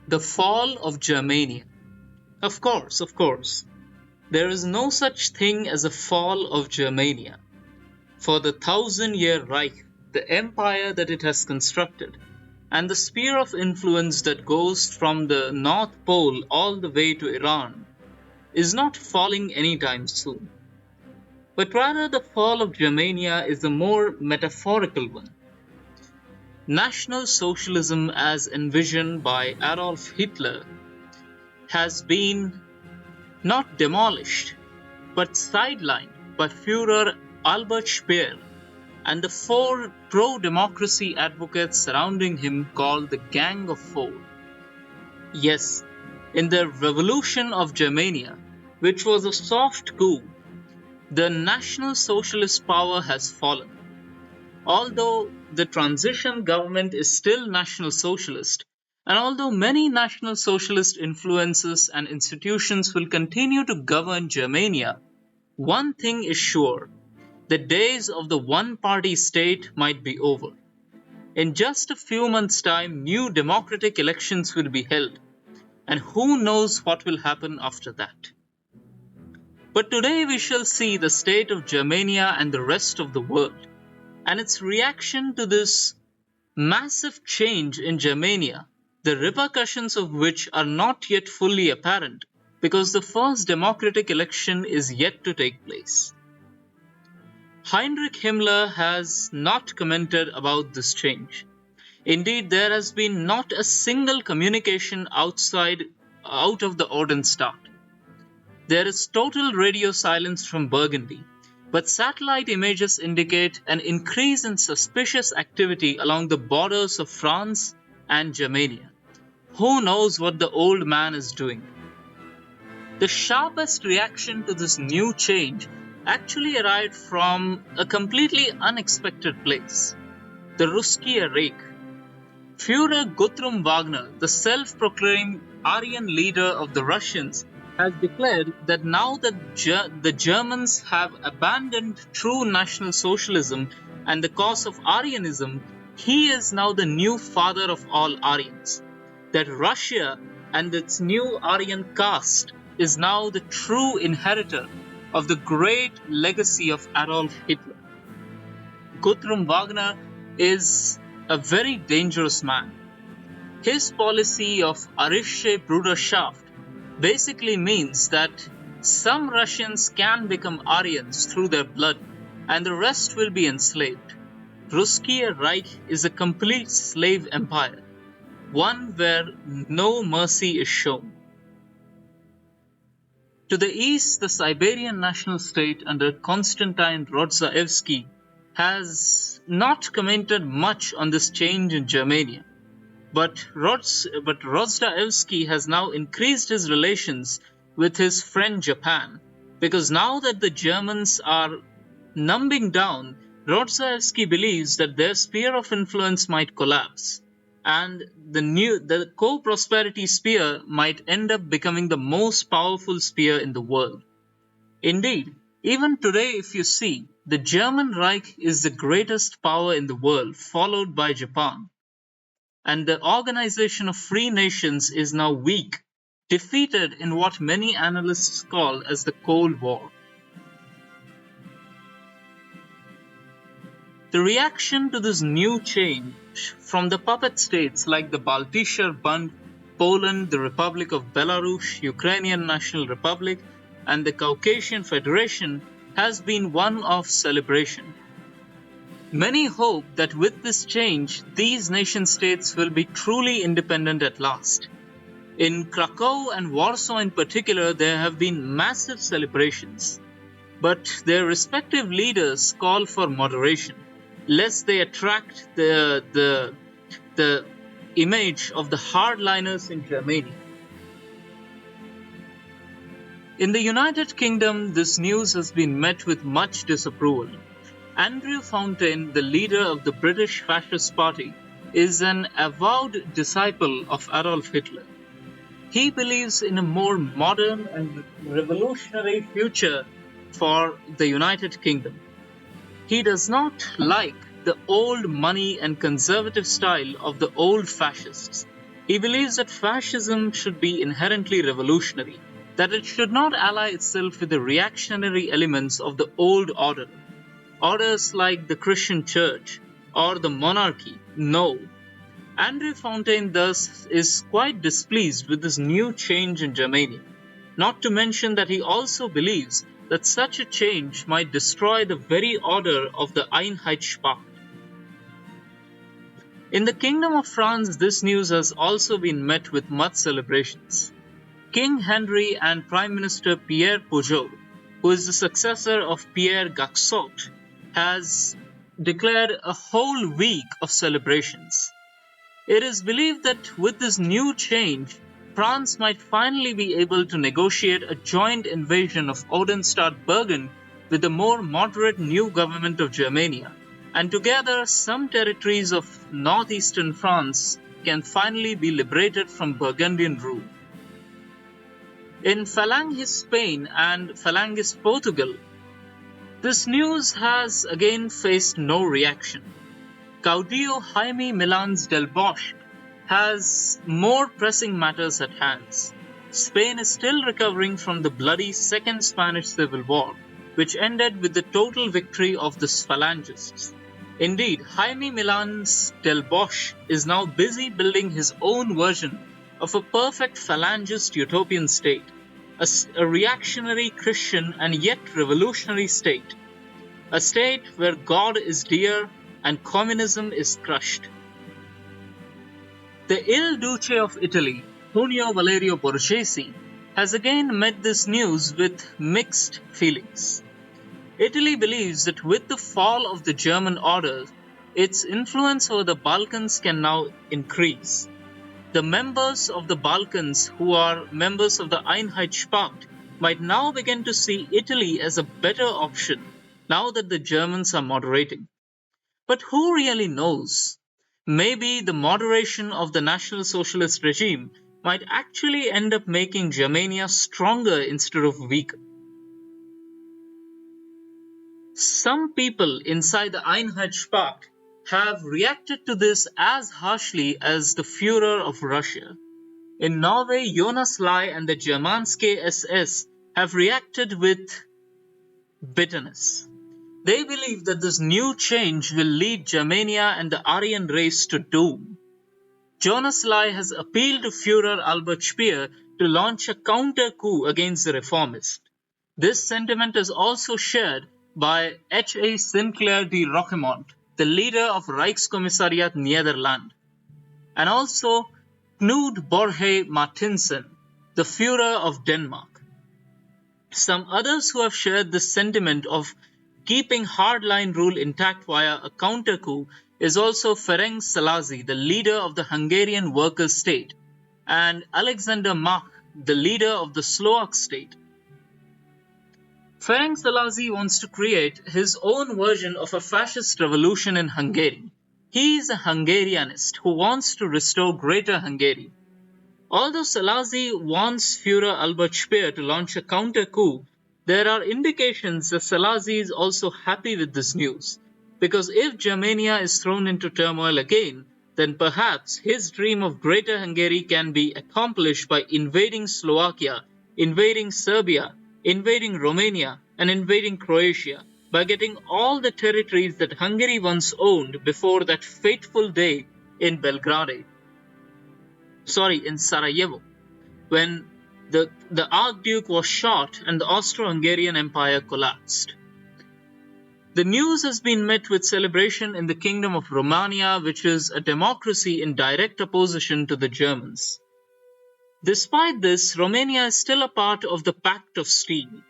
The fall of Germania. Of course. There is no such thing as a fall of Germania. For the 1,000-year Reich, the empire that it has constructed, and the sphere of influence that goes from the North Pole all the way to Iran, is not falling anytime soon. But rather, the fall of Germania is a more metaphorical one. National Socialism, as envisioned by Adolf Hitler, has been not demolished, but sidelined by Führer Albert Speer and the four pro-democracy advocates surrounding him called the Gang of Four. Yes, in the revolution of Germania, which was a soft coup, the National Socialist power has fallen. Although the transition government is still National Socialist, and although many National Socialist influences and institutions will continue to govern Germania, one thing is sure: the days of the one-party state might be over. In just a few months' time, new democratic elections will be held, and who knows what will happen after that. But today we shall see the state of Germania and the rest of the world, and its reaction to this massive change in Germania, the repercussions of which are not yet fully apparent because the first democratic election is yet to take place. Heinrich Himmler has not commented about this change. Indeed, there has been not a single communication out of the Odenstadt. There is total radio silence from Burgundy, but satellite images indicate an increase in suspicious activity along the borders of France and Germania. Who knows what the old man is doing? The sharpest reaction to this new change actually arrived from a completely unexpected place: the Russkie Reich. Führer Guthrum Wagner, the self-proclaimed Aryan leader of the Russians, has declared that now that the Germans have abandoned true National Socialism and the cause of Aryanism, he is now the new father of all Aryans. That Russia and its new Aryan caste is now the true inheritor of the great legacy of Adolf Hitler. Guthrum Wagner is a very dangerous man. His policy of Arische Bruderschaft basically means that some Russians can become Aryans through their blood and the rest will be enslaved. Russkie Reich is a complete slave empire, one where no mercy is shown. To the east, the Siberian national state under Konstantin Rodzaevsky has not commented much on this change in Germania. But Rodzaevsky has now increased his relations with his friend Japan, because now that the Germans are numbing down, Rodzaevsky believes that their sphere of influence might collapse, and the co-prosperity sphere might end up becoming the most powerful sphere in the world. Indeed, even today, if you see, the German Reich is the greatest power in the world, followed by Japan. And the Organization of Free Nations is now weak, defeated in what many analysts call as the Cold War. The reaction to this new change from the puppet states like the Baltischer Bund, Poland, the Republic of Belarus, Ukrainian National Republic, and the Caucasian Federation has been one of celebration. Many hope that with this change, these nation-states will be truly independent at last. In Krakow and Warsaw in particular, there have been massive celebrations, but their respective leaders call for moderation, lest they attract the image of the hardliners in Germany. In the United Kingdom, this news has been met with much disapproval. Andrew Fountain, the leader of the British Fascist Party, is an avowed disciple of Adolf Hitler. He believes in a more modern and revolutionary future for the United Kingdom. He does not like the old money and conservative style of the old fascists. He believes that fascism should be inherently revolutionary, that it should not ally itself with the reactionary elements of the old order. Orders like the Christian Church or the monarchy. No. André Fontaine thus is quite displeased with this new change in Germania, not to mention that he also believes that such a change might destroy the very order of the Einheitspacht. In the Kingdom of France, this news has also been met with much celebrations. King Henry and Prime Minister Pierre Pujol, who is the successor of Pierre Gaxot, has declared a whole week of celebrations. It is believed that with this new change, France might finally be able to negotiate a joint invasion of Odenstadt Burgund with the more moderate new government of Germania, and together some territories of northeastern France can finally be liberated from Burgundian rule. In Falangist Spain and Falangist Portugal, this news has again faced no reaction. Caudillo Jaime Milans del Bosch has more pressing matters at hand. Spain is still recovering from the bloody Second Spanish Civil War, which ended with the total victory of the Phalangists. Indeed, Jaime Milans del Bosch is now busy building his own version of a perfect Phalangist utopian state, a reactionary Christian and yet revolutionary state, a state where God is dear and communism is crushed. The Il Duce of Italy, Antonio Valerio Borghese, has again met this news with mixed feelings. Italy believes that with the fall of the German order, its influence over the Balkans can now increase. The members of the Balkans who are members of the Einheitspacht might now begin to see Italy as a better option now that the Germans are moderating. But who really knows? Maybe the moderation of the National Socialist regime might actually end up making Germania stronger instead of weaker. Some people inside the Einheitspacht have reacted to this as harshly as the Führer of Russia. In Norway, Jonas Lai and the Germanske SS have reacted with bitterness. They believe that this new change will lead Germania and the Aryan race to doom. Jonas Lai has appealed to Führer Albert Speer to launch a counter-coup against the reformists. This sentiment is also shared by H.A. Sinclair de Roquemont, the leader of Rijkskommissariat Nederland, and also Knud Borge Martinsen, the Führer of Denmark. Some others who have shared this sentiment of keeping hardline rule intact via a counter-coup is also Ferenc Szalasi, the leader of the Hungarian workers' state, and Alexander Mach, the leader of the Slovak state. Ferenc Szalasi wants to create his own version of a fascist revolution in Hungary. He is a Hungarianist who wants to restore Greater Hungary. Although Szalasi wants Führer Albert Speer to launch a counter-coup, there are indications that Szalasi is also happy with this news, because if Germania is thrown into turmoil again, then perhaps his dream of Greater Hungary can be accomplished by invading Slovakia, invading Serbia, invading Romania, and invading Croatia, by getting all the territories that Hungary once owned before that fateful day in in Sarajevo, when the Archduke was shot and the Austro-Hungarian Empire collapsed. The news has been met with celebration in the Kingdom of Romania, which is a democracy in direct opposition to the Germans. Despite this, Romania is still a part of the Pact of Steel.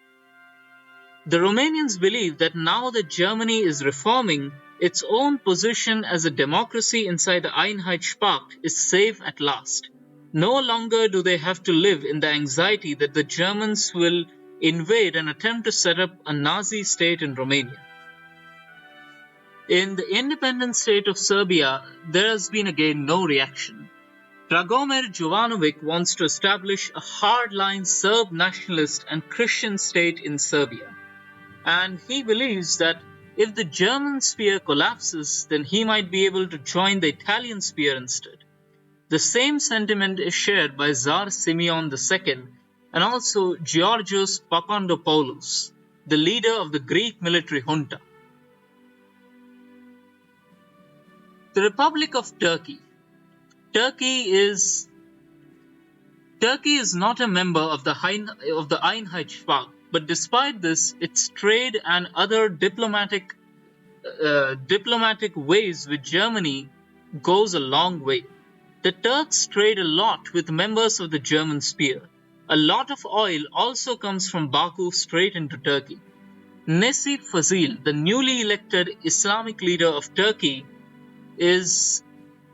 The Romanians believe that now that Germany is reforming, its own position as a democracy inside the Einheitspacht is safe at last. No longer do they have to live in the anxiety that the Germans will invade and attempt to set up a Nazi state in Romania. In the independent state of Serbia, there has been again no reaction. Dragomir Jovanovic wants to establish a hardline Serb nationalist and Christian state in Serbia. And he believes that if the German sphere collapses, then he might be able to join the Italian sphere instead. The same sentiment is shared by Tsar Simeon II and also Georgios Papandopoulos, the leader of the Greek military junta. The Republic of Turkey. Turkey is not a member of the Einheitsstaat, but despite this, its trade and other diplomatic ways with Germany goes a long way. The Turks trade a lot with members of the German sphere. A lot of oil also comes from Baku straight into Turkey. Necip Fazil, the newly elected Islamic leader of Turkey, is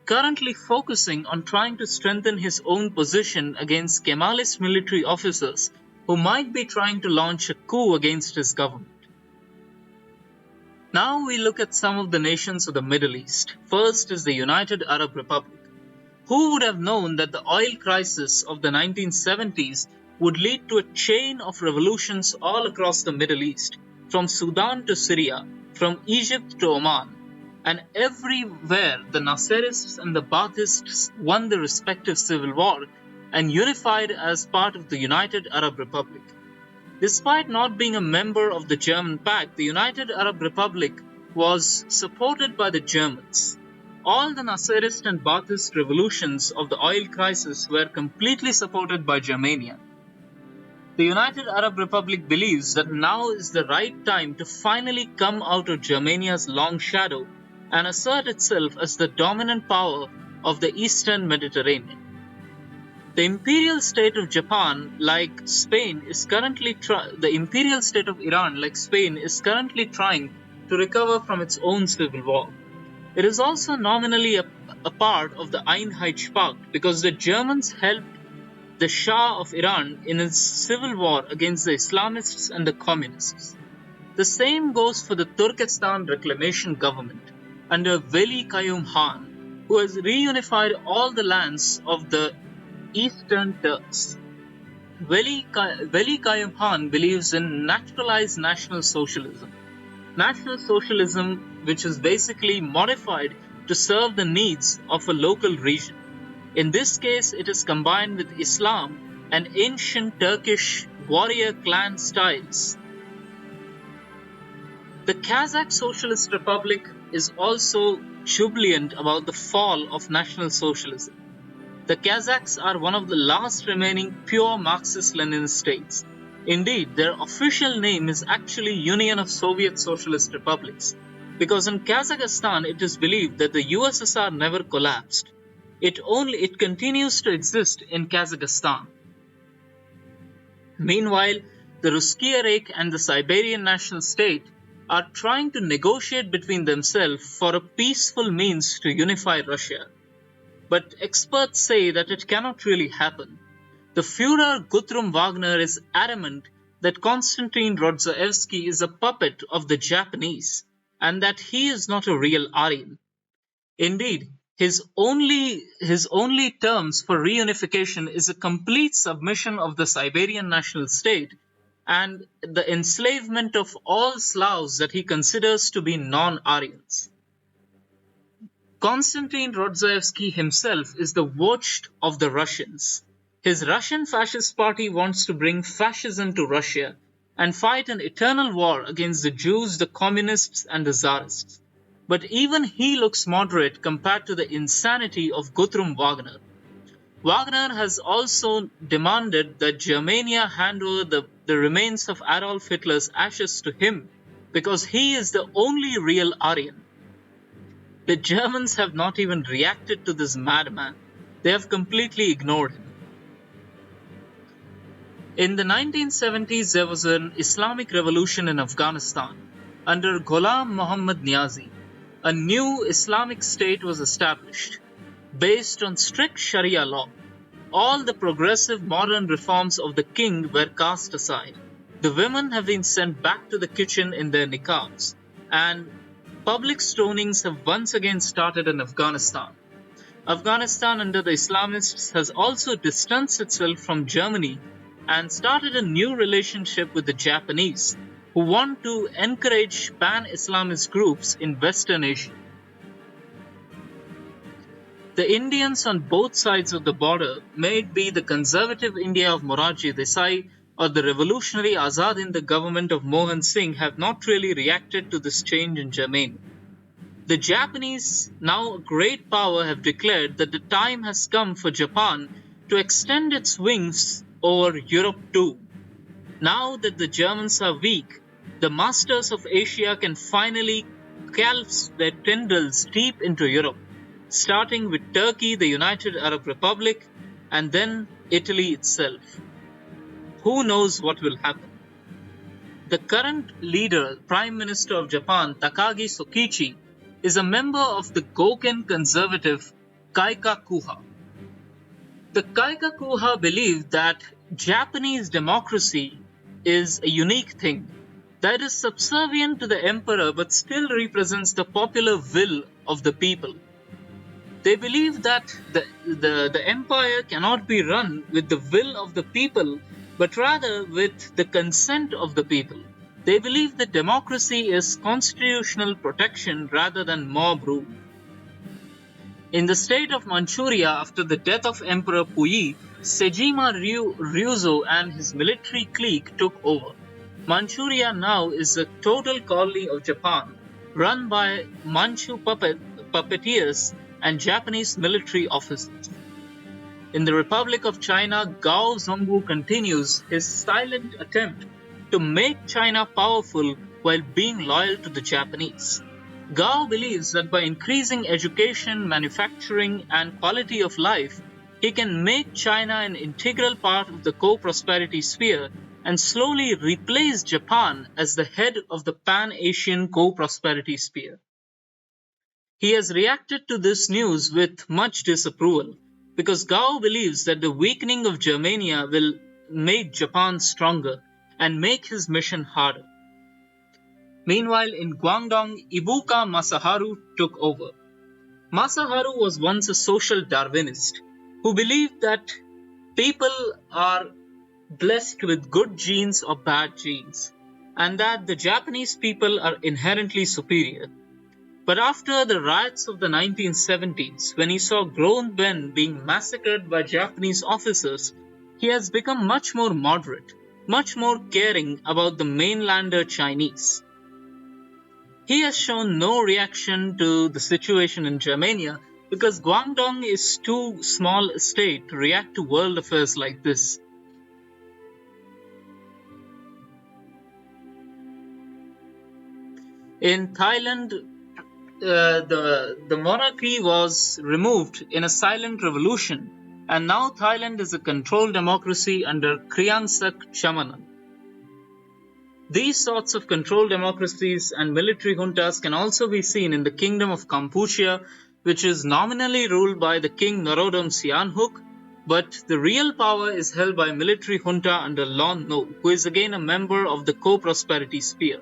currently focusing on trying to strengthen his own position against Kemalist military officers who might be trying to launch a coup against his government. Now we look at some of the nations of the Middle East. First is the United Arab Republic. Who would have known that the oil crisis of the 1970s would lead to a chain of revolutions all across the Middle East, from Sudan to Syria, from Egypt to Oman, and everywhere the Nasserists and the Baathists won their respective civil war and unified as part of the United Arab Republic. Despite not being a member of the German Pact, the United Arab Republic was supported by the Germans. All the Nasserist and Baathist revolutions of the oil crisis were completely supported by Germania. The United Arab Republic believes that now is the right time to finally come out of Germania's long shadow and assert itself as the dominant power of the Eastern Mediterranean. The imperial state of Japan, like Spain, is currently the imperial state of Iran, like Spain, is currently trying to recover from its own civil war. It is also nominally a part of the Einheitsstaat because the Germans helped the Shah of Iran in his civil war against the Islamists and the Communists. The same goes for the Turkestan Reclamation Government under Veli Kayum Khan, who has reunified all the lands of the Eastern Turks. Veli Kayum Khan believes in naturalized National Socialism. National Socialism, which is basically modified to serve the needs of a local region. In this case, it is combined with Islam and ancient Turkish warrior clan styles. The Kazakh Socialist Republic is also jubilant about the fall of National Socialism. The Kazakhs are one of the last remaining pure Marxist-Leninist states. Indeed, their official name is actually Union of Soviet Socialist Republics, because in Kazakhstan it is believed that the USSR never collapsed. It continues to exist in Kazakhstan. Meanwhile, the Ruskiy Reich and the Siberian National State are trying to negotiate between themselves for a peaceful means to unify Russia. But experts say that it cannot really happen. The Führer Guthrum Wagner is adamant that Konstantin Rodzaevsky is a puppet of the Japanese and that he is not a real Aryan. Indeed, his only terms for reunification is a complete submission of the Siberian national state and the enslavement of all Slavs that he considers to be non-Aryans. Konstantin Rodzaevsky himself is the watched of the Russians. His Russian Fascist Party wants to bring fascism to Russia and fight an eternal war against the Jews, the Communists, and the Tsarists. But even he looks moderate compared to the insanity of Guthrum Wagner. Wagner has also demanded that Germania hand over the remains of Adolf Hitler's ashes to him because he is the only real Aryan. The Germans have not even reacted to this madman. They have completely ignored him. In the 1970s, there was an Islamic revolution in Afghanistan. Under Ghulam Muhammad Niazi, a new Islamic state was established, based on strict Sharia law. All the progressive modern reforms of the king were cast aside. The women have been sent back to the kitchen in their niqabs, and public stonings have once again started in Afghanistan. Afghanistan under the Islamists has also distanced itself from Germany and started a new relationship with the Japanese, who want to encourage pan-Islamist groups in Western Asia. The Indians on both sides of the border, may it be the conservative India of Morarji Desai or the revolutionary Azad in the government of Mohan Singh, have not really reacted to this change in Germany. The Japanese, now a great power, have declared that the time has come for Japan to extend its wings over Europe too. Now that the Germans are weak, the masters of Asia can finally calve their tendrils deep into Europe, starting with Turkey, the United Arab Republic, and then Italy itself. Who knows what will happen? The current leader, Prime Minister of Japan, Takagi Sokichi, is a member of the Goken conservative Kaikakuha. The Kaikakuha believe that Japanese democracy is a unique thing that is subservient to the emperor but still represents the popular will of the people. They believe that the empire cannot be run with the will of the people, but rather with the consent of the people. They believe that democracy is constitutional protection rather than mob rule. In the state of Manchuria, after the death of Emperor Puyi, Sejima Ryuzo and his military clique took over. Manchuria now is a total colony of Japan, run by Manchu puppeteers and Japanese military officers. In the Republic of China, Gao Zongwu continues his silent attempt to make China powerful while being loyal to the Japanese. Gao believes that by increasing education, manufacturing, and quality of life, he can make China an integral part of the co-prosperity sphere and slowly replace Japan as the head of the Pan-Asian co-prosperity sphere. He has reacted to this news with much disapproval because Gao believes that the weakening of Germania will make Japan stronger and make his mission harder. Meanwhile, in Guangdong, Ibuka Masaharu took over. Masaharu was once a social Darwinist who believed that people are blessed with good genes or bad genes, and that the Japanese people are inherently superior. But after the riots of the 1970s, when he saw grown men being massacred by Japanese officers, he has become much more moderate, much more caring about the mainlander Chinese. He has shown no reaction to the situation in Germania because Guangdong is too small a state to react to world affairs like this. In Thailand, the monarchy was removed in a silent revolution, and now Thailand is a controlled democracy under Kriangsak Chamanan. These sorts of controlled democracies and military juntas can also be seen in the Kingdom of Kampuchea, which is nominally ruled by the King Norodom Sihanouk, but the real power is held by military junta under Lon Nol, who is again a member of the co-prosperity sphere.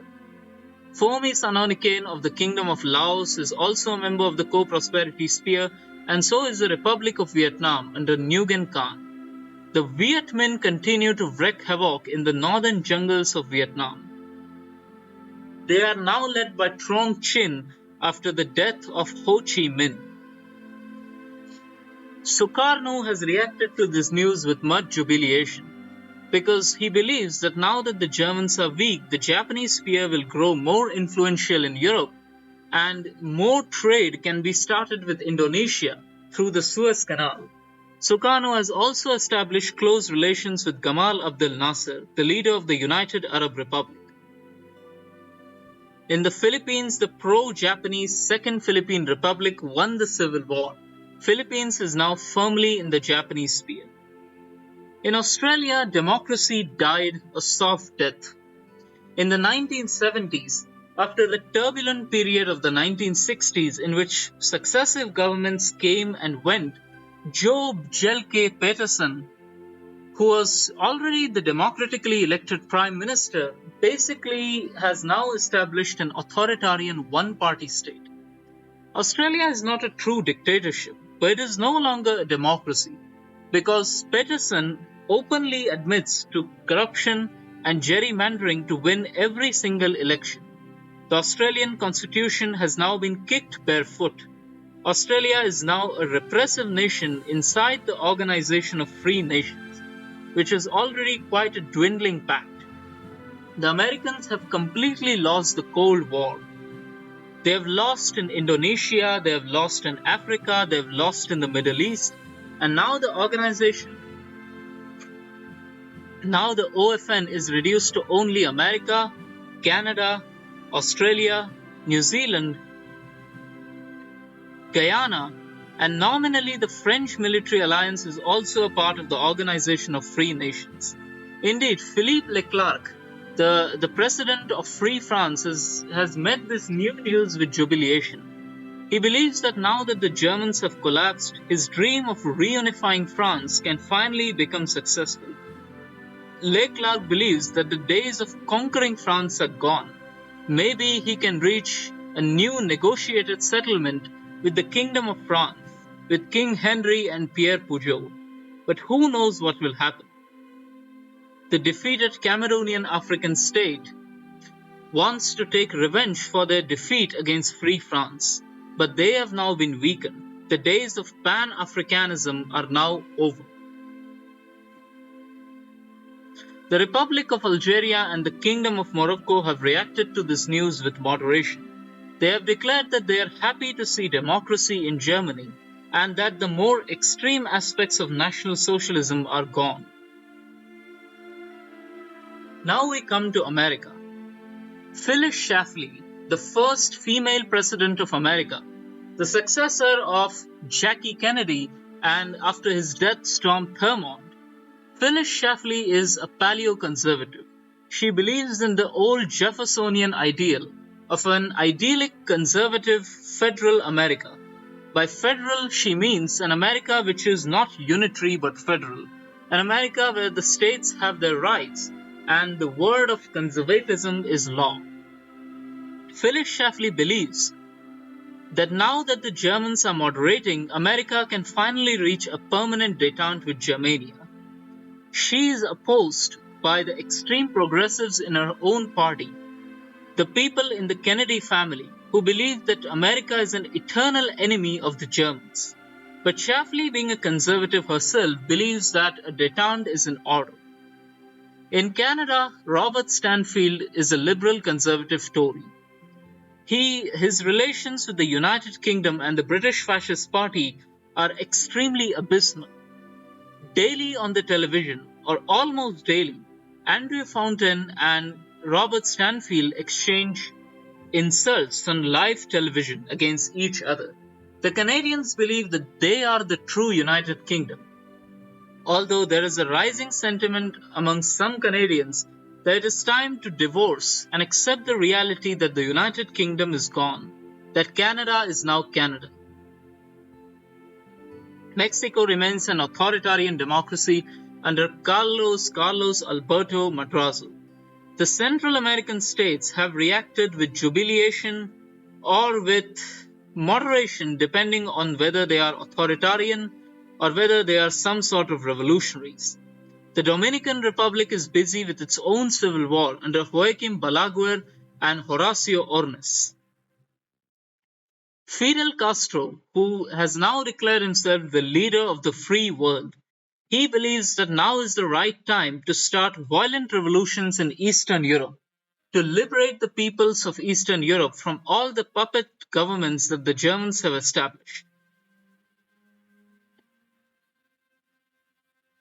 Phomi Sanoniken of the Kingdom of Laos is also a member of the co-prosperity sphere, and so is the Republic of Vietnam under Nguyen Khan. The Viet Minh continue to wreak havoc in the northern jungles of Vietnam. They are now led by Trong Chin after the death of Ho Chi Minh. Sukarno has reacted to this news with much jubilation, because he believes that now that the Germans are weak, the Japanese sphere will grow more influential in Europe, and more trade can be started with Indonesia through the Suez Canal. Sukarno has also established close relations with Gamal Abdel Nasser, the leader of the United Arab Republic. In the Philippines, the pro-Japanese Second Philippine Republic won the civil war. Philippines is now firmly in the Japanese sphere. In Australia, democracy died a soft death. In the 1970s, after the turbulent period of the 1960s in which successive governments came and went, Job Jelke Peterson, who was already the democratically elected prime minister, basically has now established an authoritarian one-party state. Australia is not a true dictatorship, but it is no longer a democracy, because Peterson openly admits to corruption and gerrymandering to win every single election. The Australian constitution has now been kicked barefoot. Australia is now a repressive nation inside the Organization of Free Nations, which is already quite a dwindling pact. The Americans have completely lost the Cold War. They have lost in Indonesia, they have lost in Africa, they have lost in the Middle East, and now the OFN is reduced to only America, Canada, Australia, New Zealand, Guyana, and nominally the French military alliance is also a part of the Organization of Free Nations. Indeed, Philippe Leclerc, the president of Free France, has met this new news with jubilation. He believes that now that the Germans have collapsed, his dream of reunifying France can finally become successful. Leclerc believes that the days of conquering France are gone. Maybe he can reach a new negotiated settlement with the Kingdom of France, with King Henry and Pierre Puget. But who knows what will happen? The defeated Cameroonian African state wants to take revenge for their defeat against Free France, but they have now been weakened. The days of Pan-Africanism are now over. The Republic of Algeria and the Kingdom of Morocco have reacted to this news with moderation. They have declared that they are happy to see democracy in Germany and that the more extreme aspects of National Socialism are gone. Now we come to America. Phyllis Schlafly, the first female president of America, the successor of Jackie Kennedy and after his death stormed Thurmond, Phyllis Schlafly is a paleoconservative. She believes in the old Jeffersonian ideal of an idyllic conservative federal America. By federal, she means an America which is not unitary but federal, an America where the states have their rights and the word of conservatism is law. Phyllis Schlafly believes that now that the Germans are moderating, America can finally reach a permanent détente with Germania. She is opposed by the extreme progressives in her own party, the people in the Kennedy family, who believe that America is an eternal enemy of the Germans. But Schlafly, being a conservative herself, believes that a détente is in order. In Canada, Robert Stanfield is a liberal conservative Tory. His relations with the United Kingdom and the British Fascist Party are extremely abysmal. Daily on the television, or almost daily, Andrew Fountain and Robert Stanfield exchange insults on live television against each other. The Canadians believe that they are the true United Kingdom. Although there is a rising sentiment among some Canadians that it is time to divorce and accept the reality that the United Kingdom is gone, that Canada is now Canada. Mexico remains an authoritarian democracy under Carlos Alberto Madrazo. The Central American states have reacted with jubilation or with moderation depending on whether they are authoritarian or whether they are some sort of revolutionaries. The Dominican Republic is busy with its own civil war under Joaquim Balaguer and Horacio Ornes. Fidel Castro, who has now declared himself the leader of the free world, he believes that now is the right time to start violent revolutions in Eastern Europe, to liberate the peoples of Eastern Europe from all the puppet governments that the Germans have established.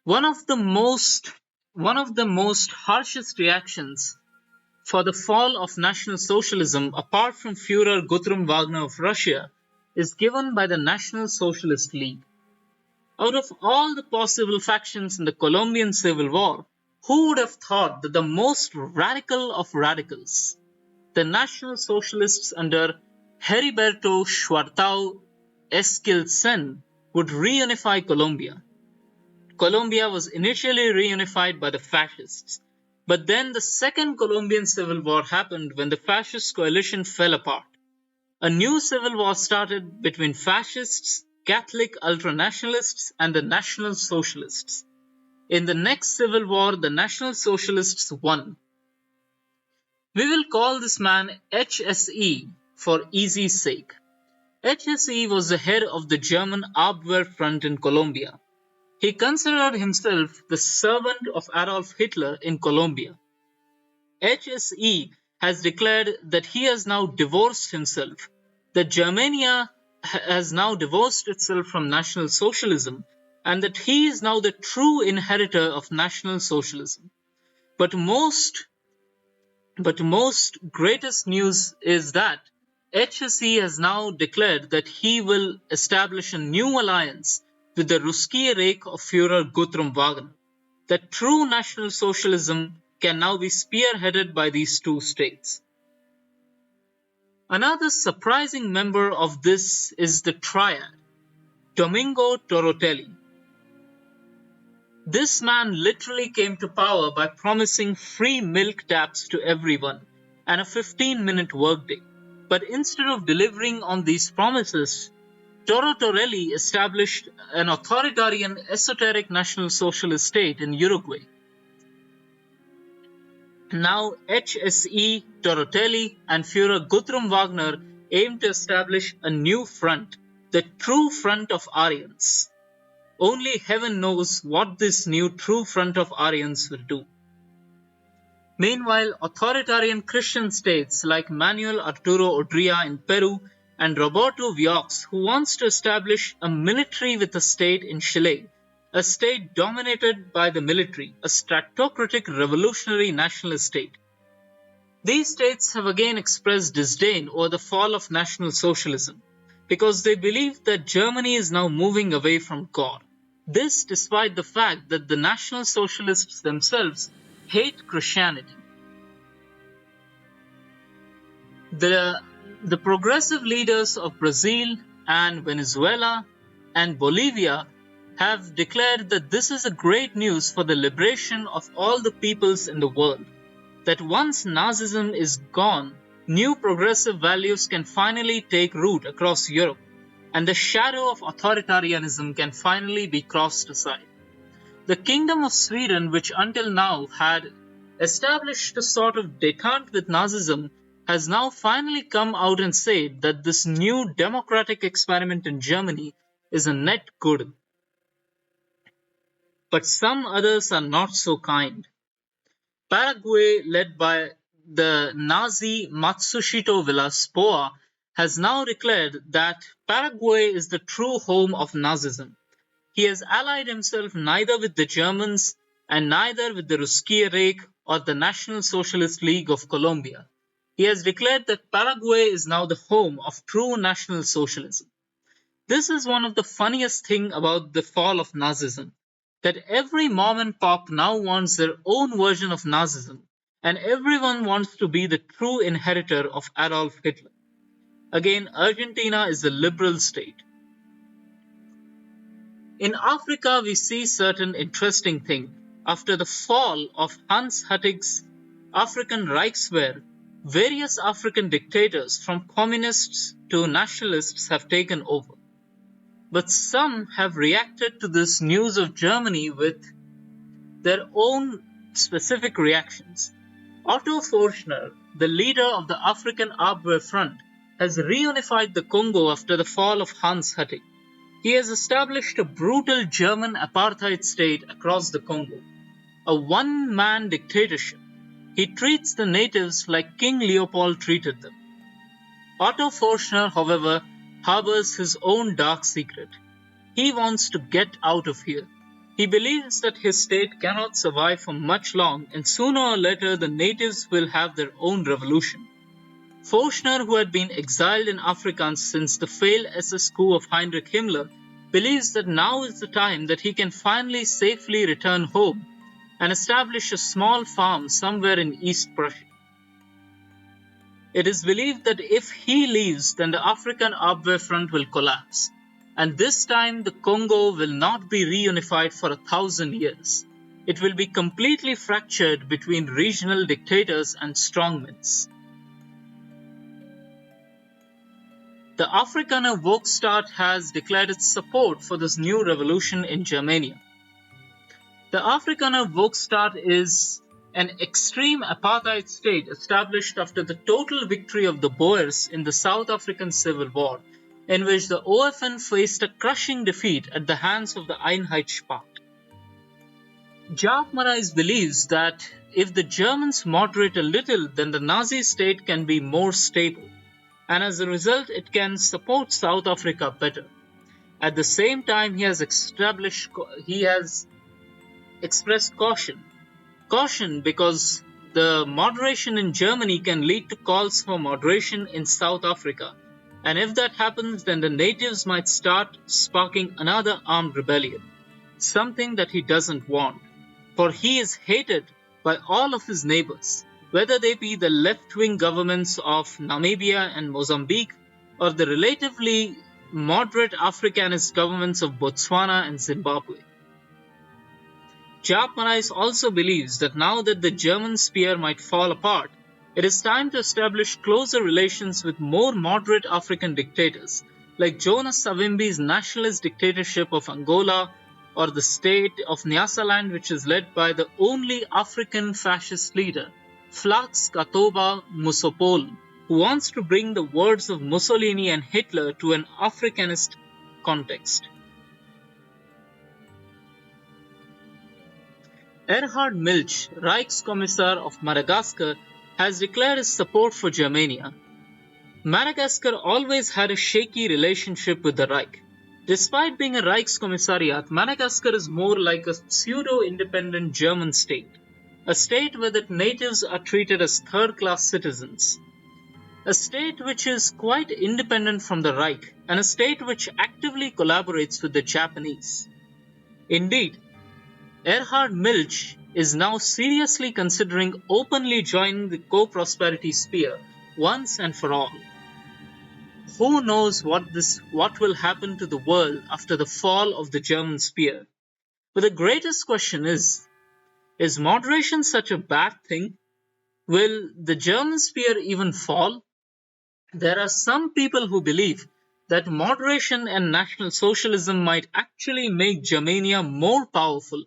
One of the most harshest reactions for the fall of National Socialism, apart from Führer Guthrum Wagner of Russia, is given by the National Socialist League. Out of all the possible factions in the Colombian Civil War, who would have thought that the most radical of radicals, the National Socialists under Heriberto Schwartau Esquilsen, would reunify Colombia? Colombia was initially reunified by the fascists, but then the Second Colombian Civil War happened when the fascist coalition fell apart. A new civil war started between fascists, Catholic ultranationalists, and the National Socialists. In the next civil war, the National Socialists won. We will call this man HSE for easy's sake. HSE was the head of the German Abwehr front in Colombia. He considered himself the servant of Adolf Hitler in Colombia. HSE has declared that he has now divorced himself, that Germania has now divorced itself from National Socialism, and that he is now the true inheritor of National Socialism. But most greatest news is that HSE has now declared that he will establish a new alliance with the Russische Reich of Führer Guthrum Wagner. That true National Socialism can now be spearheaded by these two states. Another surprising member of this is the triad, Domingo Torotelli. This man literally came to power by promising free milk taps to everyone and a 15-minute workday. But instead of delivering on these promises, Torotelli established an authoritarian, esoteric National Socialist state in Uruguay. Now HSE, Torotelli, and Führer Guthrum Wagner aim to establish a new front, the true front of Aryans. Only heaven knows what this new true front of Aryans will do. Meanwhile, authoritarian Christian states like Manuel Arturo Odria in Peru and Roberto Viox, who wants to establish a military with a state in Chile, a state dominated by the military, a stratocratic revolutionary nationalist state. These states have again expressed disdain over the fall of National Socialism because they believe that Germany is now moving away from God. This despite the fact that the National Socialists themselves hate Christianity. The progressive leaders of Brazil and Venezuela and Bolivia have declared that this is a great news for the liberation of all the peoples in the world. That once Nazism is gone, new progressive values can finally take root across Europe, and the shadow of authoritarianism can finally be crossed aside. The Kingdom of Sweden, which until now had established a sort of détente with Nazism, has now finally come out and said that this new democratic experiment in Germany is a net good. But some others are not so kind. Paraguay, led by the Nazi Matsushito Villas-Boas, has now declared that Paraguay is the true home of Nazism. He has allied himself neither with the Germans and neither with the Russische Reich or the National Socialist League of Colombia. He has declared that Paraguay is now the home of true National Socialism. This is one of the funniest things about the fall of Nazism, that every mom and pop now wants their own version of Nazism, and everyone wants to be the true inheritor of Adolf Hitler. Again, Argentina is a liberal state. In Africa, we see certain interesting things. After the fall of Hans Hüttig's African Reichswehr, various African dictators from communists to nationalists have taken over. But some have reacted to this news of Germany with their own specific reactions. Otto Forschner, the leader of the African Abwehr Front, has reunified the Congo after the fall of Hans Hüttig. He has established a brutal German apartheid state across the Congo, a one-man dictatorship. He treats the natives like King Leopold treated them. Otto Forschner, however, harbors his own dark secret. He wants to get out of here. He believes that his state cannot survive for much long, and sooner or later the natives will have their own revolution. Forschner, who had been exiled in Africa since the failed SS coup of Heinrich Himmler, believes that now is the time that he can finally safely return home and establish a small farm somewhere in East Prussia. It is believed that if he leaves, then the African Abwehr Front will collapse, and this time the Congo will not be reunified for 1,000 years. It will be completely fractured between regional dictators and strongmen. The Afrikaner Volksstaat has declared its support for this new revolution in Germania. The Afrikaner Volksstaat is an extreme apartheid state established after the total victory of the Boers in the South African Civil War, in which the OFN faced a crushing defeat at the hands of the Einheitspacht. Jaap Marais believes that if the Germans moderate a little, then the Nazi state can be more stable, and as a result, it can support South Africa better. At the same time, he has expressed caution. Caution because the moderation in Germany can lead to calls for moderation in South Africa. And if that happens, then the natives might start sparking another armed rebellion, something that he doesn't want. For he is hated by all of his neighbors, whether they be the left-wing governments of Namibia and Mozambique, or the relatively moderate Africanist governments of Botswana and Zimbabwe. Jaap Marais also believes that now that the German spear might fall apart, it is time to establish closer relations with more moderate African dictators, like Jonas Savimbi's nationalist dictatorship of Angola, or the state of Nyasaland, which is led by the only African fascist leader, Flax Katoba Musopolo, who wants to bring the words of Mussolini and Hitler to an Africanist context. Erhard Milch, Reichskommissar of Madagascar, has declared his support for Germania. Madagascar always had a shaky relationship with the Reich. Despite being a Reichskommissariat, Madagascar is more like a pseudo-independent German state, a state where the natives are treated as third-class citizens, a state which is quite independent from the Reich, and a state which actively collaborates with the Japanese. Indeed, Erhard Milch is now seriously considering openly joining the co-prosperity sphere once and for all. Who knows what will happen to the world after the fall of the German spear? But the greatest question is moderation such a bad thing? Will the German spear even fall? There are some people who believe that moderation and National Socialism might actually make Germania more powerful,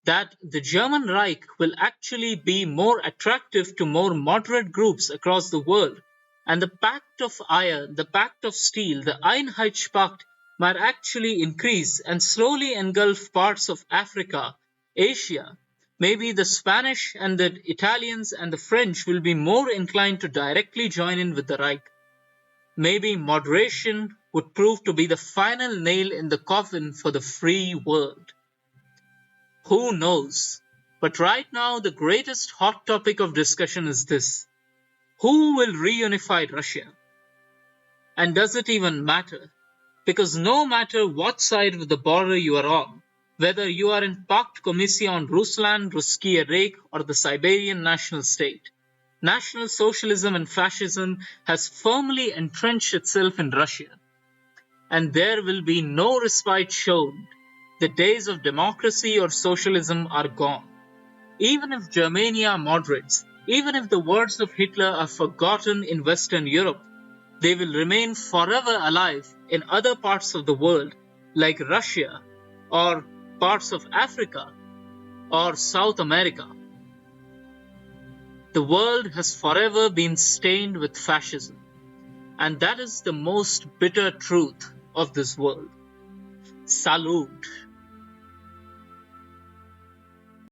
that the German Reich will actually be more attractive to more moderate groups across the world, and the Pact of Iron, the Pact of Steel, the Einheitspacht might actually increase and slowly engulf parts of Africa, Asia. Maybe the Spanish and the Italians and the French will be more inclined to directly join in with the Reich. Maybe moderation would prove to be the final nail in the coffin for the free world. Who knows? But right now, the greatest hot topic of discussion is this: who will reunify Russia? And does it even matter? Because no matter what side of the border you are on, whether you are in Pakt Komision Rusland, Ruskiye Reich, or the Siberian national state, National Socialism and Fascism has firmly entrenched itself in Russia. And there will be no respite shown. The days of democracy or socialism are gone. Even if Germania moderates, even if the words of Hitler are forgotten in Western Europe, they will remain forever alive in other parts of the world, like Russia, or parts of Africa, or South America. The world has forever been stained with fascism, and that is the most bitter truth of this world. Salute.